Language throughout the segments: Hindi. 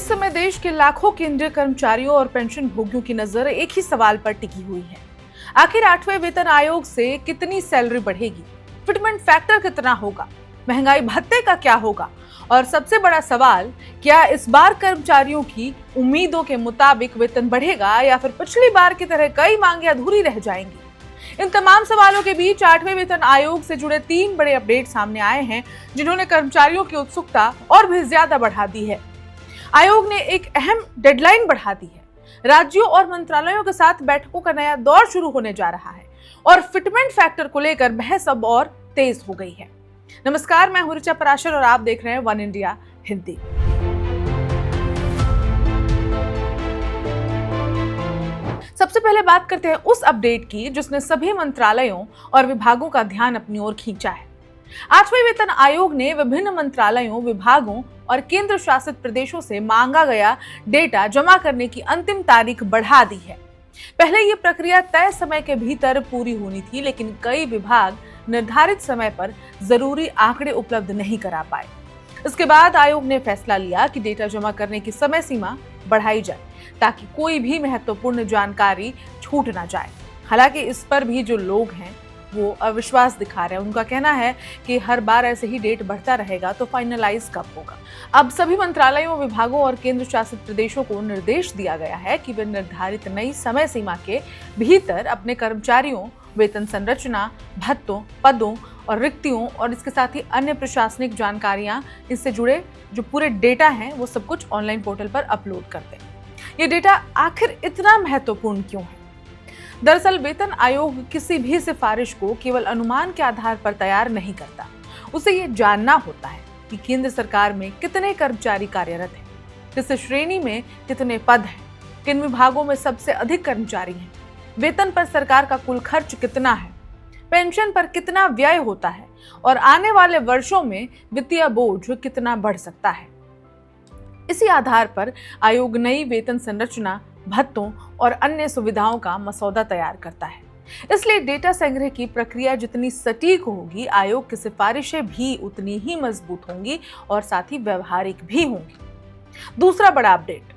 इस समय देश के लाखों केंद्रीय कर्मचारियों और पेंशन भोगियों की नजर एक ही सवाल पर टिकी हुई है। आखिर 8वें वेतन आयोग से कितनी सैलरी बढ़ेगी, फिटमेंट फैक्टर कितना होगा, महंगाई भत्ते का क्या होगा और सबसे बड़ा सवाल, क्या इस बार कर्मचारियों की उम्मीदों के मुताबिक वेतन बढ़ेगा या फिर पिछली बार की तरह कई मांगे अधूरी रह जाएंगी। इन तमाम सवालों के बीच 8वें वेतन आयोग से जुड़े 3 बड़े अपडेट सामने आए हैं, जिन्होंने कर्मचारियों की उत्सुकता और भी ज्यादा बढ़ा दी है। आयोग ने एक अहम डेडलाइन बढ़ा दी है। राज्यों और मंत्रालयों के साथ बैठकों का नया दौर शुरू होने जा रहा है और फिटमेंट फैक्टर को लेकर बहस अब और तेज हो गई है। नमस्कार, मैं हूं ऋचा पराशर और आप देख रहे हैं वन इंडिया हिंदी। सबसे पहले बात करते हैं उस अपडेट की जिसने सभी मंत्रालयों और विभागों का ध्यान अपनी ओर खींचा है। 8वें वेतन आयोग ने विभिन्न मंत्रालयों, विभागों और केंद्र शासित प्रदेशों से मांगा गया डेटा जमा करने की अंतिम तारीख बढ़ा दी है। पहले ये प्रक्रिया तय समय के भीतर पूरी होनी थी, लेकिन कई विभाग निर्धारित समय पर जरूरी आंकड़े उपलब्ध नहीं करा पाए। इसके बाद आयोग ने फैसला लिया कि डेटा जमा करने की समय सीमा बढ़ाई जाए ताकि कोई भी महत्वपूर्ण जानकारी छूट ना जाए। हालांकि इस पर भी जो लोग हैं वो अविश्वास दिखा रहे हैं। उनका कहना है कि हर बार ऐसे ही डेट बढ़ता रहेगा तो फाइनलाइज कब होगा। अब सभी मंत्रालयों, विभागों और केंद्र शासित प्रदेशों को निर्देश दिया गया है कि वे निर्धारित नई समय सीमा के भीतर अपने कर्मचारियों, वेतन संरचना, भत्तों, पदों और रिक्तियों और इसके साथ ही अन्य प्रशासनिक जानकारियां, इससे जुड़े जो पूरे डेटा हैं वो सब कुछ ऑनलाइन पोर्टल पर अपलोड कर दें। ये डेटा आखिर इतना महत्वपूर्ण क्यों है? दरअसल वेतन आयोग किसी भी सिफारिश को केवल अनुमान के आधार पर तैयार नहीं करता। उसे ये जानना होता है कि केंद्र सरकार में कितने कर्मचारी कार्यरत हैं, किस श्रेणी में कितने पद हैं, किन विभागों में सबसे अधिक कर्मचारी हैं, वेतन पर सरकार का कुल खर्च कितना है, पेंशन पर कितना व्यय होता है और आने वाले वर्षों में वित्तीय बोझ कितना बढ़ सकता है। इसी आधार पर आयोग नई वेतन संरचना, भत्तों और अन्य सुविधाओं का मसौदा तैयार करता है। इसलिए डेटा संग्रह की प्रक्रिया जितनी सटीक होगी, आयोग की सिफारिशें भी उतनी ही मजबूत होंगी और साथ ही व्यवहारिक भी होंगी। दूसरा बड़ा अपडेट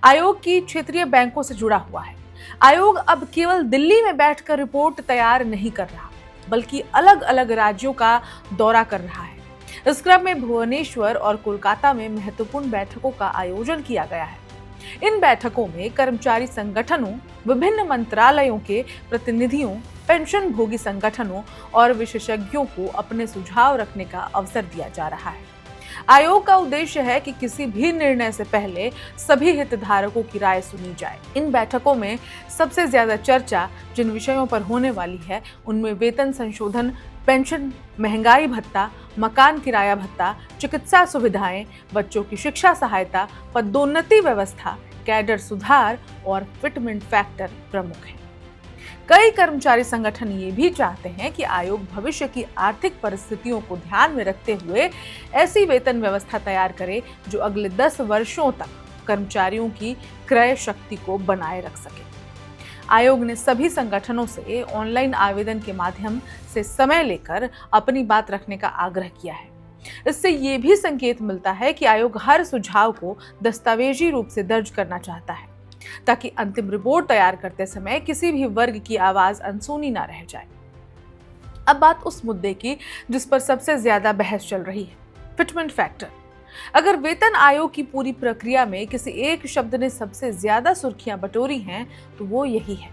आयोग की क्षेत्रीय बैंकों से जुड़ा हुआ है। आयोग अब केवल दिल्ली में बैठकर रिपोर्ट तैयार नहीं कर रहा, बल्कि अलग अलग राज्यों का दौरा कर रहा है। इस क्रम में भुवनेश्वर और कोलकाता में महत्वपूर्ण बैठकों का आयोजन किया गया है। इन बैठकों में कर्मचारी संगठनों, विभिन्न मंत्रालयों के प्रतिनिधियों, पेंशन भोगी संगठनों और विशेषज्ञों को अपने सुझाव रखने का अवसर दिया जा रहा है। आयोग का उद्देश्य है कि किसी भी निर्णय से पहले सभी हितधारकों की राय सुनी जाए। इन बैठकों में सबसे ज्यादा चर्चा जिन विषयों पर होने वाली है उनमें वेतन संशोधन, पेंशन, महंगाई भत्ता, मकान किराया भत्ता, चिकित्सा सुविधाएं, बच्चों की शिक्षा सहायता, पदोन्नति व्यवस्था, कैडर सुधार और फिटमेंट फैक्टर प्रमुख हैं। कई कर्मचारी संगठन ये भी चाहते हैं कि आयोग भविष्य की आर्थिक परिस्थितियों को ध्यान में रखते हुए ऐसी वेतन व्यवस्था तैयार करे जो अगले 10 वर्षों तक कर्मचारियों की क्रय शक्ति को बनाए रख सके। आयोग ने सभी संगठनों से ऑनलाइन आवेदन के माध्यम से समय लेकर अपनी बात रखने का आग्रह किया है। इससे ये भी संकेत मिलता है कि आयोग हर सुझाव को दस्तावेजी रूप से दर्ज करना चाहता है, ताकि अंतिम रिपोर्ट तैयार करते समय किसी भी वर्ग की आवाज अनसुनी ना रह जाए। अब बात उस मुद्दे की जिस पर सबसे ज्यादा बहस चल रही है, फिटमेंट फैक्टर। अगर वेतन आयोग की पूरी प्रक्रिया में किसी एक शब्द ने सबसे ज्यादा सुर्खियां बटोरी हैं तो वो यही है।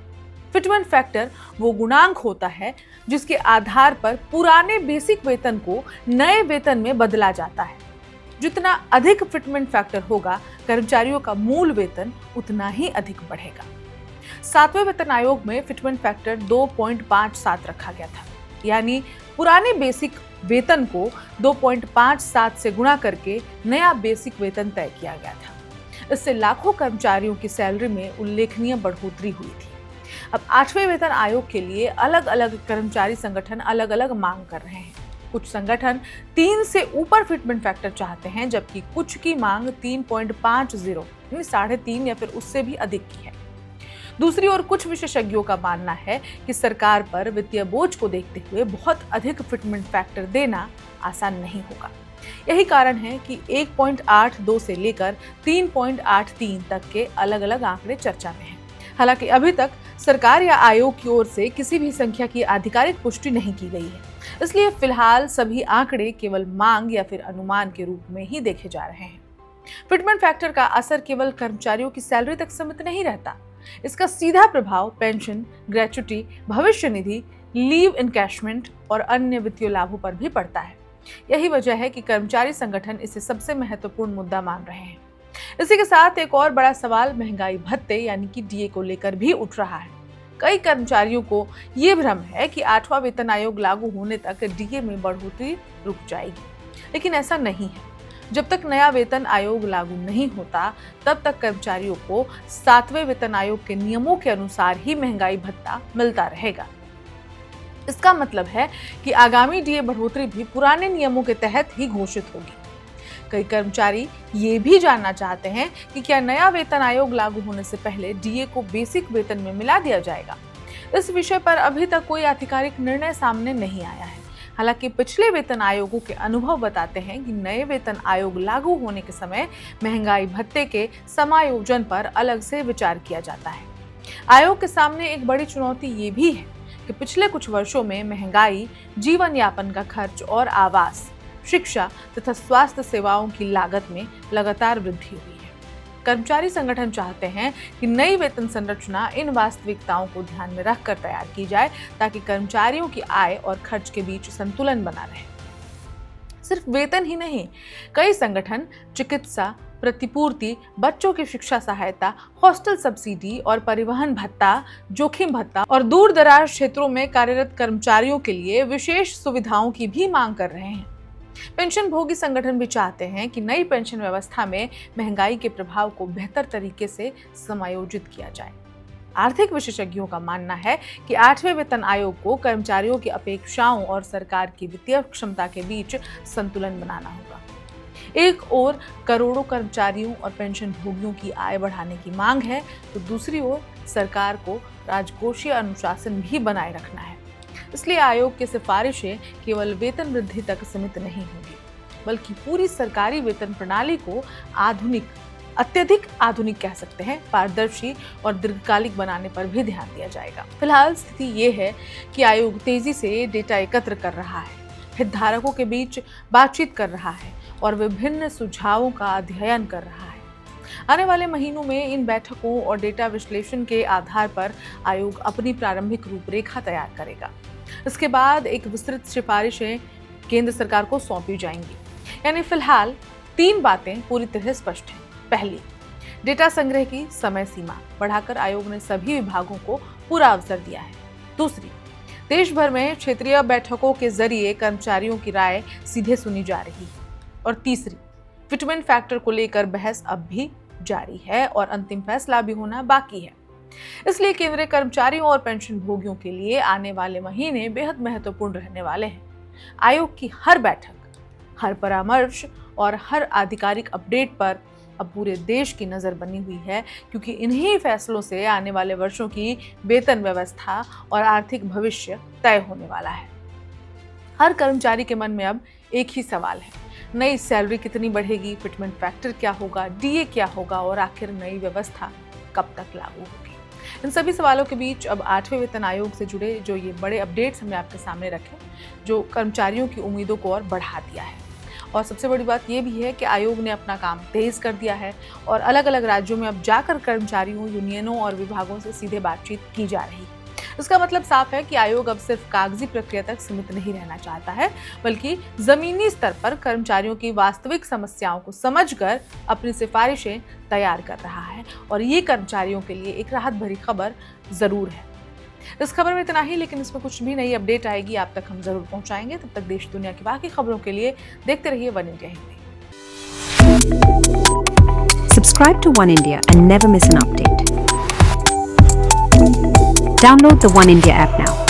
फिटमेंट फैक्टर वो गुणांक होता है जिसके आधार पर पुराने बेसिक वेतन को नए वेतन में बदला जाता है। जितना अधिक फिटमेंट फैक्टर होगा, कर्मचारियों का मूल वेतन उतना ही अधिक बढ़ेगा। 7वें वेतन आयोग में फिटमेंट फैक्टर 2.57 रखा गया था, यानी पुराने बेसिक वेतन को 2.57 से गुणा करके नया बेसिक वेतन तय किया गया था। इससे लाखों कर्मचारियों की सैलरी में उल्लेखनीय बढ़ोतरी हुई थी। अब 8वें वेतन आयोग के लिए अलग अलग कर्मचारी संगठन अलग अलग मांग कर रहे हैं। कुछ संगठन 3 से ऊपर फिटमेंट फैक्टर चाहते हैं, जबकि कुछ की मांग 3.50 यानी 3.5 या फिर उससे भी अधिक की है। दूसरी ओर कुछ विशेषज्ञों का मानना है कि सरकार पर वित्तीय बोझ को देखते हुए बहुत अधिक फिटमेंट फैक्टर देना आसान नहीं होगा। यही कारण है कि 1.82 से लेकर 3.83 तक के अलग अलग आंकड़े चर्चा में हैं। हालांकि अभी तक सरकार या आयोग की ओर से किसी भी संख्या की आधिकारिक पुष्टि नहीं की गई है, इसलिए फिलहाल सभी आंकड़े केवल मांग या फिर अनुमान के रूप में ही देखे जा रहे हैं। फिटमेंट फैक्टर का असर केवल कर्मचारियों की सैलरी तक सीमित नहीं रहता। इसका सीधा प्रभाव पेंशन, ग्रेच्युटी, भविष्य निधि, लीव इनकैशमेंट और अन्य वित्तीय लाभों पर भी पड़ता है। यही वजह है कि कर्मचारी संगठन इसे सबसे महत्वपूर्ण मुद्दा मान रहे हैं। इसी के साथ एक और बड़ा सवाल महंगाई भत्ते यानी कि डीए को लेकर भी उठ रहा है। कई कर्मचारियों को ये भ्रम है कि 8वां वेतन आयोग लागू होने तक डीए में बढ़ोतरी रुक जाएगी, लेकिन ऐसा नहीं है। जब तक नया वेतन आयोग लागू नहीं होता, तब तक कर्मचारियों को 7वें वेतन आयोग के नियमों के अनुसार ही महंगाई भत्ता मिलता रहेगा। इसका मतलब है कि आगामी डीए बढ़ोतरी भी पुराने नियमों के तहत ही घोषित होगी। कई कर्मचारी ये भी जानना चाहते हैं कि क्या नया वेतन आयोग लागू होने से पहले डीए को बेसिक वेतन में मिला दिया जाएगा। इस विषय पर अभी तक कोई आधिकारिक निर्णय सामने नहीं आया है। हालांकि पिछले वेतन आयोगों के अनुभव बताते हैं कि नए वेतन आयोग लागू होने के समय महंगाई भत्ते के समायोजन पर अलग से विचार किया जाता है। आयोग के सामने एक बड़ी चुनौती ये भी है कि पिछले कुछ वर्षों में महंगाई, जीवन यापन का खर्च और आवास, शिक्षा तथा स्वास्थ्य सेवाओं की लागत में लगातार वृद्धि हुई है। कर्मचारी संगठन चाहते हैं कि नई वेतन संरचना इन वास्तविकताओं को ध्यान में रखकर तैयार की जाए, ताकि कर्मचारियों की आय और खर्च के बीच संतुलन बना रहे। सिर्फ वेतन ही नहीं, कई संगठन चिकित्सा, प्रतिपूर्ति, बच्चों की शिक्षा सहायता, हॉस्टल सब्सिडी और परिवहन भत्ता, जोखिम भत्ता और दूर दराज क्षेत्रों में कार्यरत कर्मचारियों के लिए विशेष सुविधाओं की भी मांग कर रहे हैं। पेंशन भोगी संगठन भी चाहते हैं कि नई पेंशन व्यवस्था में महंगाई के प्रभाव को बेहतर तरीके से समायोजित किया जाए। आर्थिक विशेषज्ञों का मानना है कि 8वें वेतन आयोग को कर्मचारियों की अपेक्षाओं और सरकार की वित्तीय क्षमता के बीच संतुलन बनाना होगा। एक ओर करोड़ों कर्मचारियों और पेंशन भोगियों की आय बढ़ाने की मांग है, तो दूसरी ओर सरकार को राजकोषीय अनुशासन भी बनाए रखना है। इसलिए आयोग की सिफारिशें केवल वेतन वृद्धि तक सीमित नहीं होगी, बल्कि पूरी सरकारी वेतन प्रणाली को अत्यधिक आधुनिक कह सकते हैं, पारदर्शी और दीर्घकालिक बनाने पर भी ध्यान दिया जाएगा। फिलहाल स्थिति ये है कि आयोग तेजी से डेटा एकत्र कर रहा है, हितधारकों के बीच बातचीत कर रहा है और विभिन्न सुझावों का अध्ययन कर रहा है। आने वाले महीनों में इन बैठकों और डेटा विश्लेषण के आधार पर आयोग अपनी प्रारंभिक रूपरेखा तैयार करेगा। इसके बाद एक विस्तृत सिफारिशें केंद्र सरकार को सौंपी जाएंगी। यानी फिलहाल 3 बातें पूरी तरह स्पष्ट हैं। पहली, डेटा संग्रह की समय सीमा बढ़ाकर आयोग ने सभी विभागों को पूरा अवसर दिया है। दूसरी, देश भर में क्षेत्रीय बैठकों के जरिए कर्मचारियों की राय सीधे सुनी जा रही है। और तीसरी, फिटमेंट फैक्टर को लेकर बहस अब भी जारी है और अंतिम फैसला भी होना बाकी है। इसलिए केंद्रीय कर्मचारियों और पेंशन भोगियों के लिए आने वाले महीने बेहद महत्वपूर्ण रहने वाले हैं। आयोग की हर बैठक, हर परामर्श और हर आधिकारिक अपडेट पर अब पूरे देश की नजर बनी हुई है, क्योंकि इन्हीं फैसलों से आने वाले वर्षों की वेतन व्यवस्था और आर्थिक भविष्य तय होने वाला है। हर कर्मचारी के मन में अब एक ही सवाल है, नई सैलरी कितनी बढ़ेगी, फिटमेंट फैक्टर क्या होगा, डीए क्या होगा और आखिर नई व्यवस्था कब तक लागू होगी। इन सभी सवालों के बीच अब 8वें वेतन आयोग से जुड़े जो ये बड़े अपडेट्स हमने आपके सामने रखे, जो कर्मचारियों की उम्मीदों को और बढ़ा दिया है। और सबसे बड़ी बात ये भी है कि आयोग ने अपना काम तेज कर दिया है और अलग अलग राज्यों में अब जाकर कर्मचारियों, यूनियनों और विभागों से सीधे बातचीत की जा रही है। इसका मतलब साफ है कि आयोग अब सिर्फ कागजी प्रक्रिया तक सीमित नहीं रहना चाहता है, बल्कि जमीनी स्तर पर कर्मचारियों की वास्तविक समस्याओं को समझकर अपनी सिफारिशें तैयार कर रहा है। और ये कर्मचारियों के लिए एक राहत भरी खबर जरूर है। इस खबर में इतना ही, लेकिन इसमें कुछ भी नई अपडेट आएगी आप तक हम जरूर पहुंचाएंगे। तब तक देश दुनिया की बाकी खबरों के लिए देखते रहिए one India Hindi. Subscribe to One India and never miss an update. Download the One India app now.